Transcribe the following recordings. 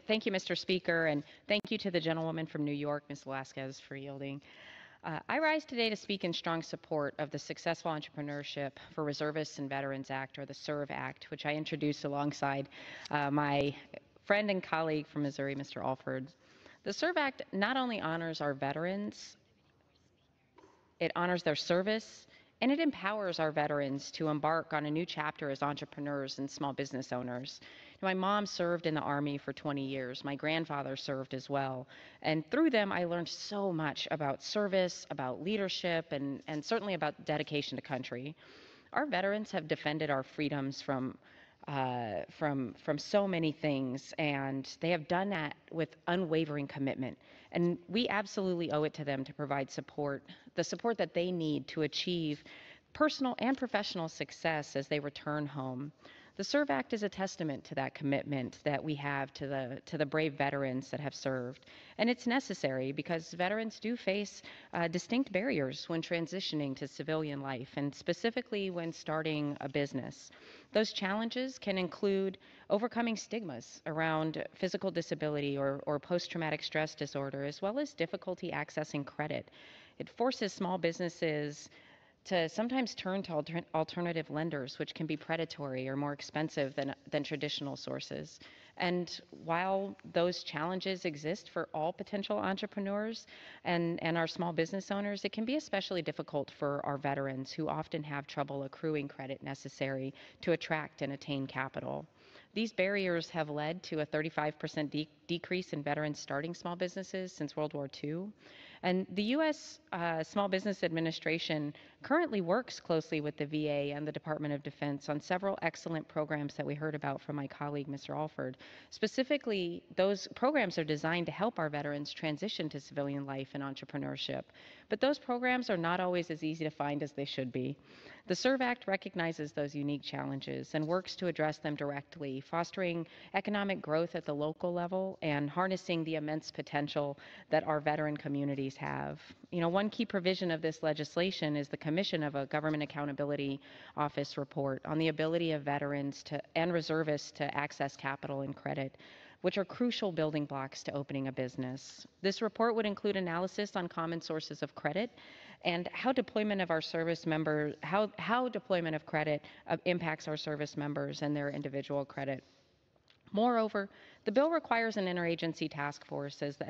Thank you, Mr. Speaker, and thank you to the gentlewoman from New York, Ms. Velasquez, for yielding. I rise today to speak in strong support of the Successful Entrepreneurship for Reservists and Veterans Act, or the SERV Act, which I introduced alongside my friend and colleague from Missouri, Mr. Alford. The SERV Act not only honors our veterans, it honors their service, and it empowers our veterans to embark on a new chapter as entrepreneurs and small business owners. My mom served in the Army for 20 years. My grandfather served as well. And through them, I learned so much about service, about leadership, and certainly about dedication to country. Our veterans have defended our freedoms from so many things, and they have done that with unwavering commitment. And we absolutely owe it to them to provide support, the support that they need to achieve personal and professional success as they return home. The SERV Act is a testament to that commitment that we have to the brave veterans that have served. And it's necessary because veterans do face distinct barriers when transitioning to civilian life, and specifically when starting a business. Those challenges can include overcoming stigmas around physical disability or post-traumatic stress disorder, as well as difficulty accessing credit. It forces small businesses to sometimes turn to alternative lenders, which can be predatory or more expensive than traditional sources. And while those challenges exist for all potential entrepreneurs and our small business owners, it can be especially difficult for our veterans who often have trouble accruing credit necessary to attract and attain capital. These barriers have led to a 35% decrease in veterans starting small businesses since World War II. And the U.S. Small Business Administration currently works closely with the VA and the Department of Defense on several excellent programs that we heard about from my colleague, Mr. Alford. Specifically, those programs are designed to help our veterans transition to civilian life and entrepreneurship. But those programs are not always as easy to find as they should be. The SERV Act recognizes those unique challenges and works to address them directly, fostering economic growth at the local level and harnessing the immense potential that our veteran communities have. One key provision of this legislation is the commission of a Government Accountability Office report on the ability of veterans and reservists to access capital and credit, which are crucial building blocks to opening a business. This report would include analysis on common sources of credit and how deployment of credit impacts our service members and their individual credit. Moreover, the bill requires an interagency task force at the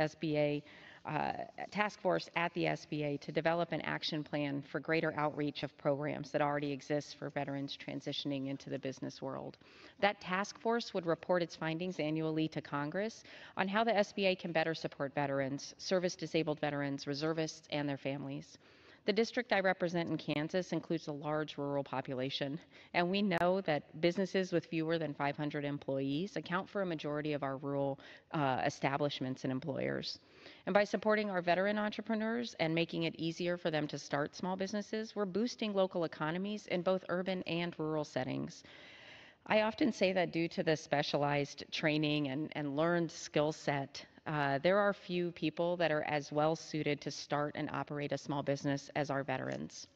SBA to develop an action plan for greater outreach of programs that already exist for veterans transitioning into the business world. That task force would report its findings annually to Congress on how the SBA can better support veterans, service-disabled veterans, reservists, and their families. The district I represent in Kansas includes a large rural population, and we know that businesses with fewer than 500 employees account for a majority of our rural establishments and employers. And by supporting our veteran entrepreneurs and making it easier for them to start small businesses, we're boosting local economies in both urban and rural settings. I often say that due to the specialized training and learned skill set, there are few people that are as well suited to start and operate a small business as our veterans.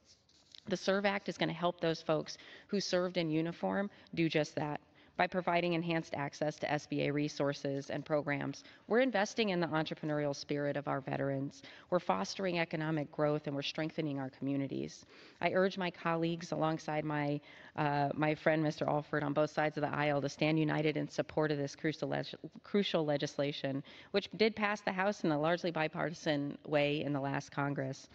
The SERV Act is going to help those folks who served in uniform do just that. By providing enhanced access to SBA resources and programs, we're investing in the entrepreneurial spirit of our veterans. We're fostering economic growth, and we're strengthening our communities. I urge my colleagues, alongside my friend, Mr. Alford, on both sides of the aisle, to stand united in support of this crucial legislation, which did pass the House in a largely bipartisan way in the last Congress.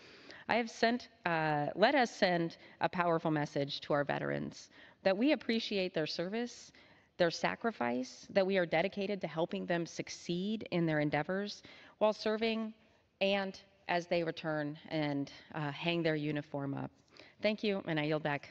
Let us send a powerful message to our veterans that we appreciate their service, their sacrifice, that we are dedicated to helping them succeed in their endeavors while serving and as they return and hang their uniform up. Thank you, and I yield back